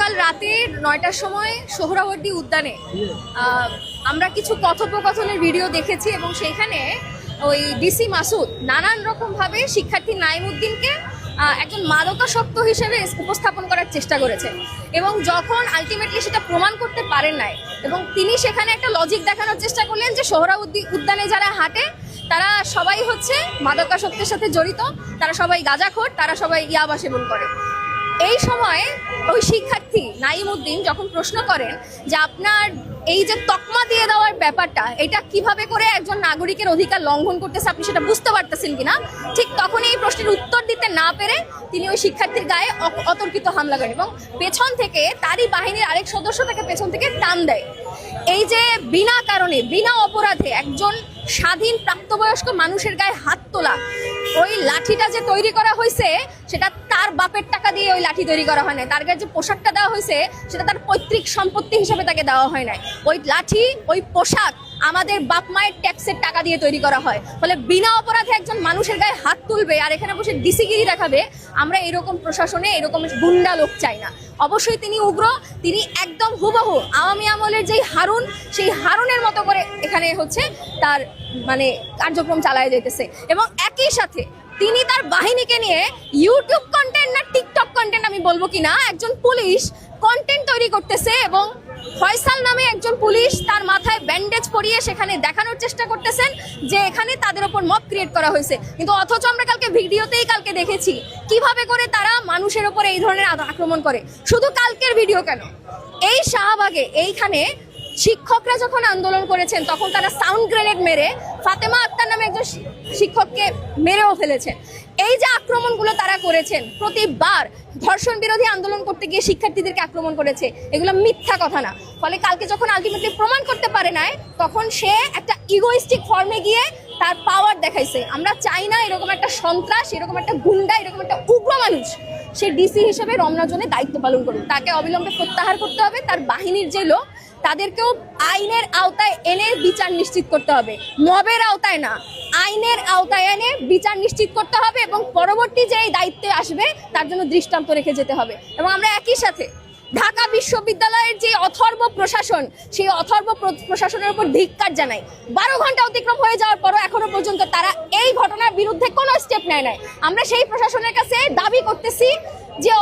গতকাল রাতে ৯টার সময় সোহরাওয়ার্দী উদ্যানে আমরা কিছু কথোপকথনের ভিডিও দেখেছি এবং সেখানে ওই ডিসি মাসুদ নানান রকমভাবে শিক্ষার্থী নাইমুদ্দিনকে একজন মাদকাসক্ত হিসেবে উপস্থাপন করার চেষ্টা করেছেন এবং যখন আলটিমেটলি সেটা প্রমাণ করতে পারেন নাই এবং তিনি সেখানে একটা লজিক দেখানোর চেষ্টা করলেন যে সোহরাওয়ার্দী উদ্যানে যারা হাঁটে তারা সবাই হচ্ছে মাদকাসক্তের সাথে জড়িত, তারা সবাই গাঁজাখোর, তারা সবাই ইয়াবা সেবন করে। এই সময় ওই শিক্ষার্থী নাইমুদ্দিন যখন প্রশ্ন করেন যে আপনার এই যে তকমা দিয়ে দেওয়ার ব্যাপারটা, এটা কিভাবে করে একজন নাগরিকের অধিকার লঙ্ঘন করতেছে আপনি সেটা বুঝতে পারতেছেন কিনা, ঠিক তখন এই প্রশ্নের উত্তর দিতে না পেরে তিনি ওই শিক্ষার্থীর গায়ে অতর্কিত হামলা করেন এবং পেছন থেকে তারই বাহিনীর আরেক সদস্য তাকে পেছন থেকে টান দেয়। এই যে বিনা কারণে বিনা অপরাধে একজন স্বাধীন প্রাপ্তবয়স্ক মানুষের গায়ে হাত তোলা, ওই লাঠিটা যে তৈরি করা হয়েছে সেটা তার বাপের টাকা দিয়ে ওই লাঠি তৈরি করা হয় না, তার গায়ে যে পোশাকটা দেওয়া হয়েছে সেটা তার পৈতৃক সম্পত্তি হিসেবে তাকে দেওয়া হয় না। ওই লাঠি ওই পোশাক আমাদের বাপ মায়ের ট্যাক্সের টাকা দিয়ে তৈরি করা হয়। ফলে বিনা অপরাধে একজন মানুষের গায়ে হাত তুলবে আর এখানে বসে ডিসিগিরি দেখাবে, আমরা এরকম প্রশাসনে এরকম গুন্ডা লোক চাই না। অবশ্যই তিনি উগ্র, তিনি একদম হুবহু আওয়ামী আমলের যেই হারুন, সেই হারুনের মতো করে এখানে হচ্ছে তার মানে কার্যক্রম চালায় যেতেছে এবং একই সাথে তিনি তার বাহিনীকে নিয়ে ইউটিউব কন্টেন্ট না টিকটক কন্টেন্ট আমি বলবো কিনা, একজন পুলিশ কন্টেন্ট তৈরি করতেছে এবং ফয়সাল নামে একজন পুলিশ তার মাথায় ব্যান্ডেজ পরিয়ে সেখানে দেখানোর চেষ্টা করতেছেন যে এখানে তাদের ওপর মব ক্রিয়েট করা হয়েছে, কিন্তু অথচ আমরা কালকে ভিডিওতেই দেখেছি কিভাবে করে তারা মানুষের ওপর এই ধরনের আক্রমণ করে। শুধু কালকের ভিডিও কেন, এই শাহবাগে এইখানে শিক্ষকরা যখন আন্দোলন করেছেন তখন তারা সাউন্ড গ্রেনেড মেরে ফাতেমা আক্তার নামে একজন শিক্ষককে মেরেও ফেলেছেন। এই যে আক্রমণগুলো তারা করেছেন, প্রতিবার ধর্ষণ বিরোধী আন্দোলন করতে গিয়ে শিক্ষার্থীদেরকে আক্রমণ করেছে, এগুলো মিথ্যা কথা না। ফলে কালকে যখন আলটিমেটলি প্রমাণ করতে পারে নাই তখন সে একটা ইগোইস্টিক ফর্মে গিয়ে তার পাওয়ার দেখাইছে। আমরা চাই না এরকম একটা সন্ত্রাস, এরকম একটা গুন্ডা, এরকম একটা উগ্র মানুষ সে ডিসি হিসেবে রমনা জোনে দায়িত্ব পালন করুন। তাকে অবিলম্বে প্রত্যাহার করতে হবে, তার বাহিনীর যে লোক তাদেরকেও আইনের আওতায় এনে বিচার নিশ্চিত করতে হবে, মবের আওতায় না, আইনের আওতায় এনে বিচার নিশ্চিত করতে হবে এবং পরবর্তী যে দায়িত্বে আসবে তার জন্য দৃষ্টান্ত রেখে যেতে হবে। এবং আমরা একই সাথে ঢাকা বিশ্ববিদ্যালয়ের যে অথর্ব প্রশাসন, সেই অথর্ব প্রশাসনের উপর ধিক্কার জানাই। 12 ঘন্টা অতিক্রম হয়ে যাওয়ার পরও এখনো পর্যন্ত তারা এই ঘটনার বিরুদ্ধে কোনো স্টেপ নেয় নাই। আমরা সেই প্রশাসনের কাছে দাবি করতেছি যে